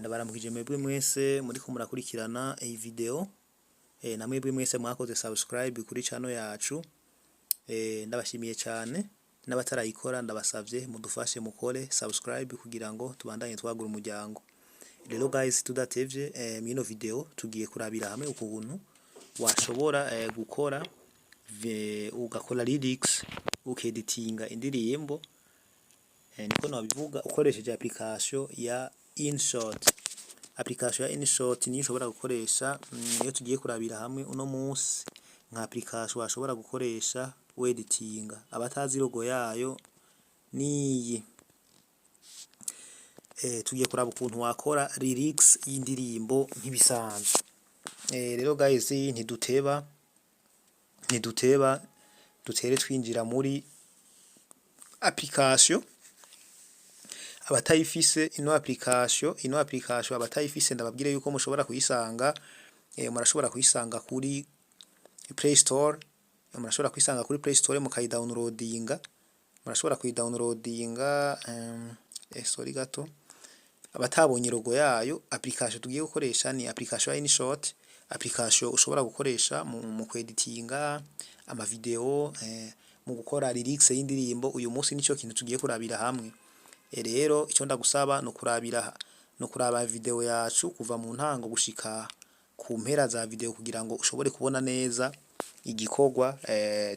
Ndabaramukije mwebwe mwese muriko murakurikirana iyi video, na mwebwe mwese mwakoze subscribe kuri channel yacu. Ndabashimiye cyane, n'abatarayikora ndabasavye mudufashe mukore subscribe kugira ngo tubandanye twagura umuryango. Rero guys, tudatevye mwino video tugiye kurabira hamwe ukuntu washobora gukora ugakora lyrics ukeditinga indirimbo, niko nabivuga, ukoresheje application ya InShot. Application ya InShot niyo ushobora gukoresha, niyo tugiye kurabira hamwe uno munsi, nka application washobora gukoresha editinga. Abatazi logo yayo niyi. Tugiye kuraba ukuntu wakora lyrics y'indirimbo nk'ibisanzwe. Rero guys, ntiduteba dutere twinjira muri application. Abatayifise ino application abatayifise ndababwire yuko mushobora kuyisanga, murashobora kuyisanga kuri Play Store, murashobora kuyisanga kuri Play Store mukayidownloadinga, murashobora kuyidownloadinga. Sorry gato, abatabonye logo yayo, application tugiye gukoresha ni application ya InShot. Application ushobora gukoresha mu kweditinga ama video, mu gukora lyrics y'indirimbo. Uyu munsi nico kintu tugiye kurabira hamwe. Rero icyo ndagusaba no kuraba video yacu kuva mu ntango gushika ku mpera za video kugira ngo ushobore kubona neza igikorwa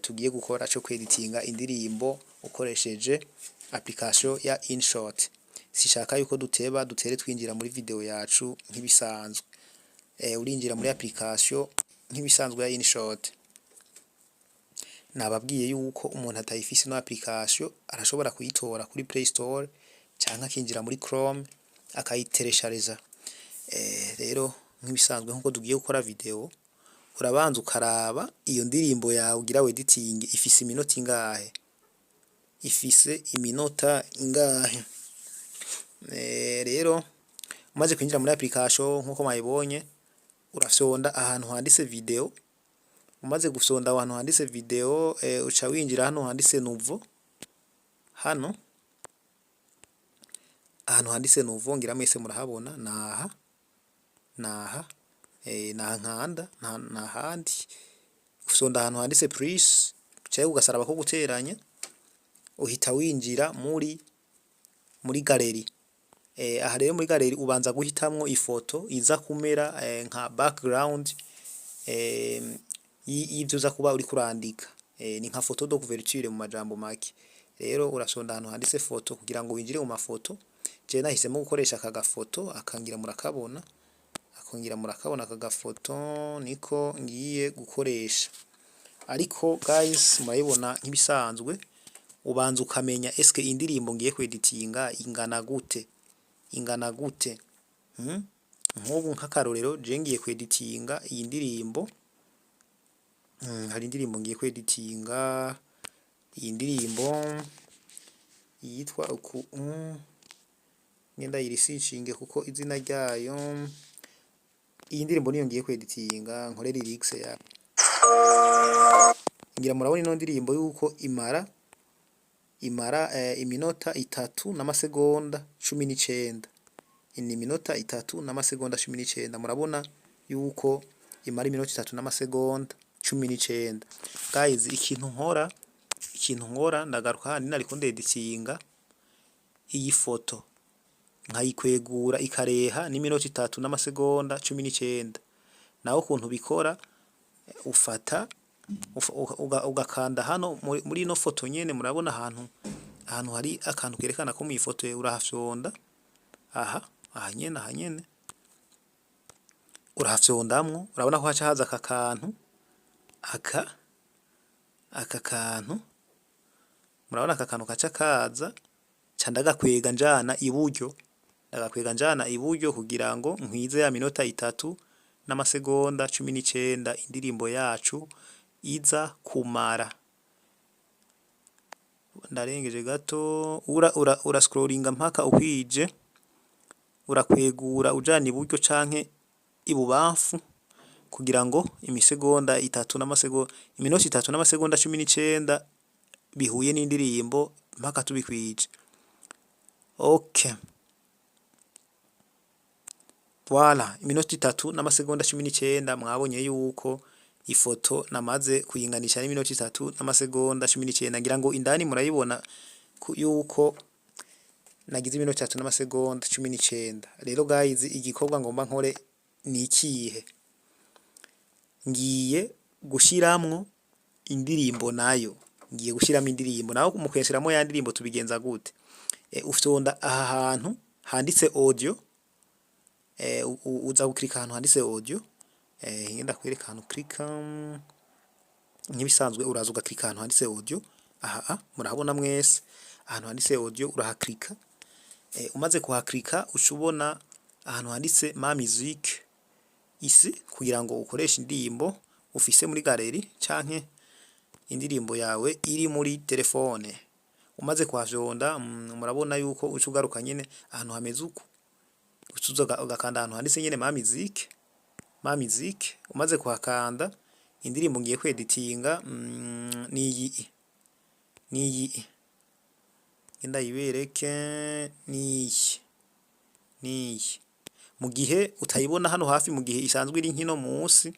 tugiye gukora cyo kweditinga indirimbo ukoresheje application ya InShot. Sishaka yuko dutere twinjira muri video yacu nk'ibisanzwe. Urinjira muri application nk'ibisanzwe ya InShot. Nababwiye yuko umuntu atayifise no application arashobora kuyitora kuri Play Store cyangwa akinjira muri Chrome akayitereshareza. Rero nk'ibisanzwe nkuko tugiye gukora video, urabanza ukaraba iyo ndirimbo yawe ugira editing ifise iminota ingahe, rero umaze kwinjira muri application nkuko mwayibonye, urafyonda ahantu handitse video. Umaze gufyonda ahantu handitse video, uca winjira hano handitse nouveau. Hano ahantu handitse nouveau ngira mwese murahabona, naha nkanda nahandi. Ufyonda ahantu handitse plus, cyangwa ugasaraba ko guteranya, uhita winjira muri gallery. Aha rero muri gallery ubanza guhitamwo ifoto iza kumera nka background y'ibyo uza kuba uri kurandika, ni nka photo de couverture mu majambo make. Rero urasonda ahantu handitse photo kugira ngo winjire mu mafoto. Je nahisemo gukoresha aka gafoto, akangira murakabona, aka gafoto niko ngiye gukoresha. Ariko guys, murayibona nk'ibisanzwe, ubanza ukamenya eske indirimbo ngiye kweditinga ingana gute. Nk'ubu nk'akarorero je ngiye kweditinga iyi ndirimbo. Hari indirimbo ngiye kweditinga, iyi ndirimbo yitwa uku, ngenda yirisearchinge kuko izina ryayo. Iyi ndirimbo niyo ngiye kweditinga nkore lyrics ya. Ngira murabona ino ndirimbo yuko imara iminota 3 n'amasegonda 19. Ini minota 3 n'amasegonda 19. Murabona yuko imara iminota 3 n'amasegonda 19. Guys, ikintu nkora ndagaruka hano nariko ndeditinga iyi foto, nkayikwegura ikareha n'iminota 3 n'amasegonda 19. Naho ukuntu bikora, ufata ugakanda hano muri ino foto nyene. Murabona ahantu hari akantu kerekana ko mu ifoto urahafyonda. Aha nyene urahafyondamwo. Urabona ko haca haza aka kantu, murabona aka kantu kaca kaza, ndagakwega njana iburyo, kugira ngo nkwize ya minota 3 n'amasegonda 19 indirimbo yacu iza kumara. Ndarengeje gato, ura scrollinga mpaka ukwije, urakwegura ujana iburyo canke ibubamfu kugira ngo iminota 3 n'amasegonda 19 bihuye n'indirimbo mpaka tubikwije. Okay. Voilà, iminota 3 n'amasegonda 19 mwabonye yuko ifoto namaze kuyinganisha n'iminota 3 n'amasegonda 19 ngira ngo indani murayibona yuko nagize iminota 3 n'amasegonda 19. Rero guys, igikorwa ngomba nkore ni ikihe? Ngiye gushiramwo indirimbo nayo. Ngiye gushiramo indirimbo naho mu kwesheramo ya ndirimbo tubigenza gute? Ufyonda aha hantu handitse audio, uza guklika ahantu handitse audio, ngenda kwereka ahantu klika nk'ibisanzwe, uraza ugaklika ahantu handitse audio. Aha murahabona mwese ahantu handitse audio urahaklika. Umaze kuhaklika ushobona ahantu handitse ma musique isi, kugira ngo ukoreshe indirimbo ufise muri galeri canke indirimbo yawe iri muri telefone. Umaze kuhavyonda murabona yuko ucugaruka nyene ahantu hameze uko, ucuza ugakanda ahantu handitse nyene ma musique. Umaze kuhakanda indirimbo ngiye kweditinga niyi ngenda yibereke niyi. Mu gihe utayibona hano hafi, mu gihe isanzwe iri nkino munsi,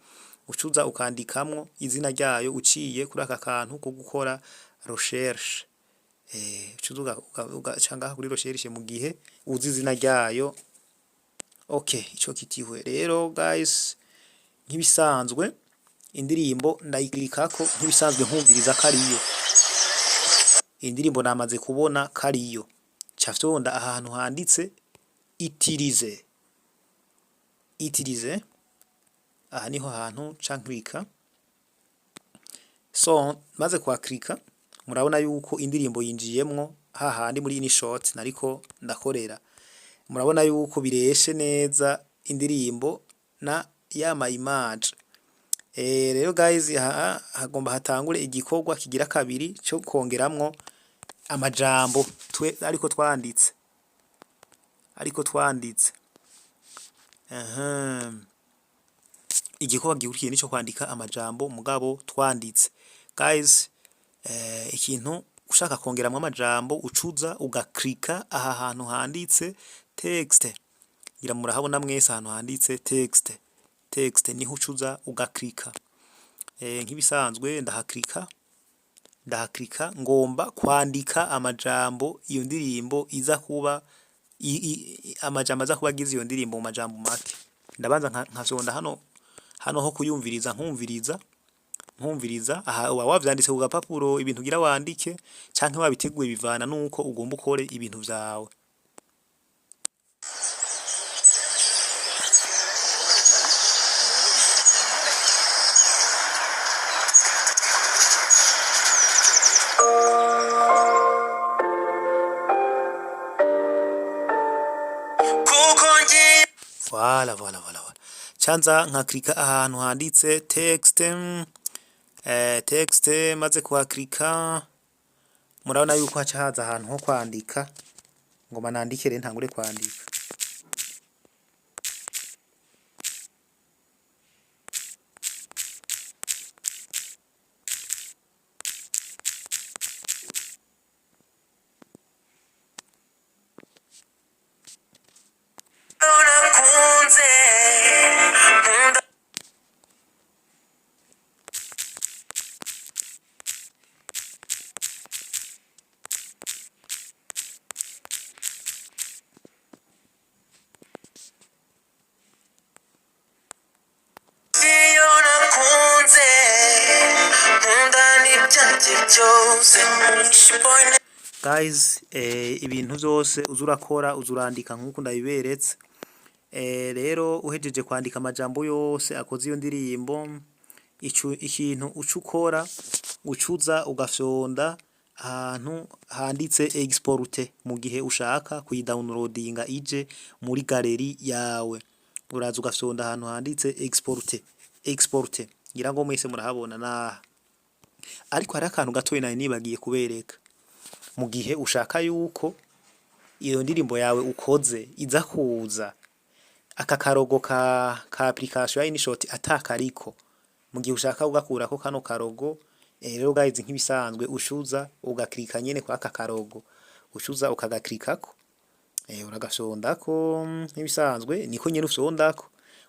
ucuza ukandikamwo izina ryayo uciye kuri aka kantu ko gukora recherche. Ucuza ugacanga kuri recherche mu gihe uzi izina ryayo. Okay, ico kitihwe rero guys, nk'ibisanzwe indirimbo ndayiklikako nk'ibisanzwe nkumviriza kariyo. Indirimbo namaze kubona kariyo, cafyonda ahantu handitse itirize. Aha niho hantu canklika. So maze kuhaklika murabona yuko indirimbo yinjiyemwo hahandi muri InShot nariko ndakorera. Murabona yuko bireshe neza indirimbo na yama image. Rero guys, hagomba hatangure igikorwa kigira kabiri cyo kongeramwo amajambo ariko twanditse. Igikorwa gihurikiye nico kwandika amajambo mugabo twanditse. Guys, ikintu ushaka kongeramwo amajambo ucuza ugaklika aha hantu handitse text. Ngira murahabona mwese ahantu handitse text niho ucuza ugaklika. Nk'ibisanzwe ndahaklika ngomba kwandika amajambo iyo ndirimbo iza kuba amajambo aza kuba agize iyo ndirimbo mu majambo make. Ndabanza nkafyonda hano ho kuyumviriza nkumviriza. Aha uba wavyanditse ku gapapuro ibintu ugira wandike, canke wabiteguye bivana nuko ugomba ukore ibintu vyawe. Voilà. Canza nkaklika ahantu handitse text. Maze kuhaklika murabona yuko haca haza ahantu ho kwandika. Ngoma nandike rero ntangure kwandika. Guys, ibintu byose uzurakora uzulandika nkuko ndabiberetse. Rero uhejeje kwandika amajambo yose akoze iyo ndirimbo, ikintu ucukora ucuza ugafyonda ahantu handitse export mu gihe ushaka kuyidownloadinga ije muri galeri yawe. Uraza ugafyonda ahantu handitse export. Ngira ngo mwese murahabona na. Ariko hari akantu gatoyi nari nibagiye kubereka. Mu gihe ushaka yuko iyo ndirimbo yawe ukoze iza kuza aka karogo ka application ya InShot atakariko, mu gihe ushaka ugakurako kano karogo, rero guys nk'ibisanzwe ushuza ugaklika nyene kwa aka karogo, ushuza ukagaklikako. uragafyondako nk'ibisanzwe niko nyene ufyondako,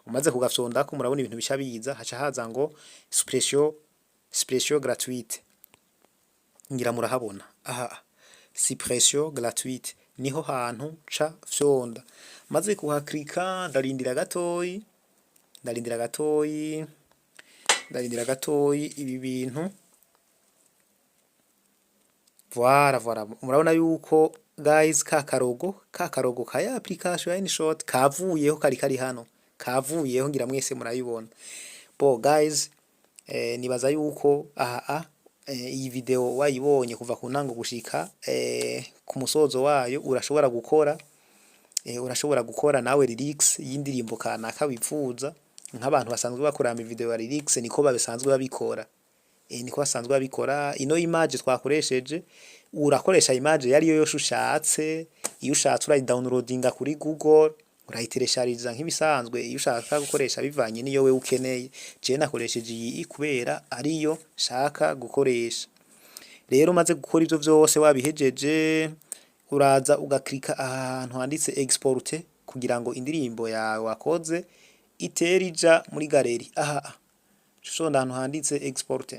umaze kugafyondako murabona ibintu bica biza, haca haza ngo suppression gratuite, ngira murahabona aha suppression gratuite, niho hantu ca fyonda, maze kuhaklika ndarindira gatoyi ibi bintu voilà murabona yuko guys ka karogo ka ya application ya InShot kavuyeho, kari hano kavuyeho, ngira mwese murayibona. Bo guys nibaza yuko iyi video wayibonye kuva ku ntango gushika ku musozo wayo, urashobora gukora nawe lyrics y'indirimbo kanaka wipfuza, nk'abantu basanzwe bakora video ya lyrics niko basanzwe babikora. Niko basanzwe babikora. Ino image twakoresheje, urakoresha image yariyo yose ushatse, iyo ushatse urayidownloadinga kuri Google, urayitereshaririza nk'ibisanzwe, iyo ushaka gukoresha bivanye niyo we ukeneye. Je nakoresheje iyi kubera ariyo shaka gukoresha. Rero maze gukora ivyo vyose wabihejeje, uraza ugaklika ahantu handitse export kugira ngo indirimbo yawe wakoze iterija muri galeri. Shonda ahantu handitse export,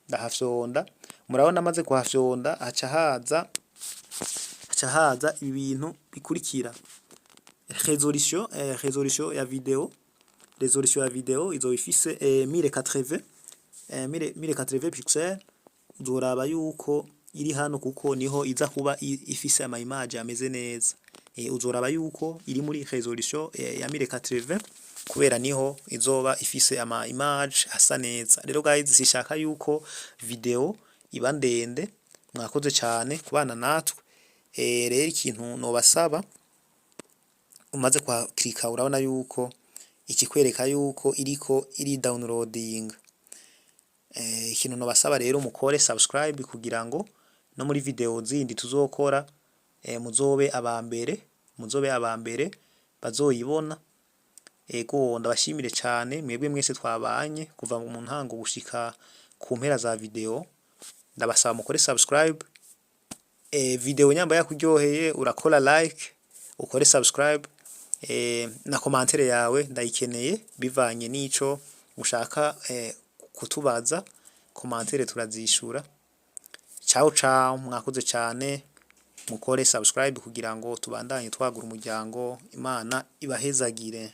ndahafyonda. Murabona maze kuhafyonda haca haza ibintu bikurikira: resolution ya video, izo ifise 1080 pixels. Uzoraba yuko iri hano kuko niho iza kuba ifise ama image ameze neza. Uzoraba yuko iri muri resolution ya 1080 kubera niho izoba ifise ama image asa neza. Rero guys, sishaka yuko video iba ndende, mwakoze cyane kubana natwe. Rero ikintu nobasaba, umaze kwa klika urabona yuko ikikwereka yuko iri downloading. Ikintu nobasaba rero mukore subscribe kugira ngo no muri video zindi tuzokora muzobe abambere bazoyibona. Ego ndabashimire cyane mwebwe mwese twabanye kuva mu ntango gushika ku mpera za video. Ndabasaba mukore subscribe. Video nyamba yakuryoheye urakora like, ukore subscribe, na commentaire yawe ndayikeneye bivanye nico ushaka kutubaza. Commentaire turazishura. Ciao mwakoze cyane, mukore subscribe kugira ngo tubandanye twagura umuryango. Imana ibahezagire.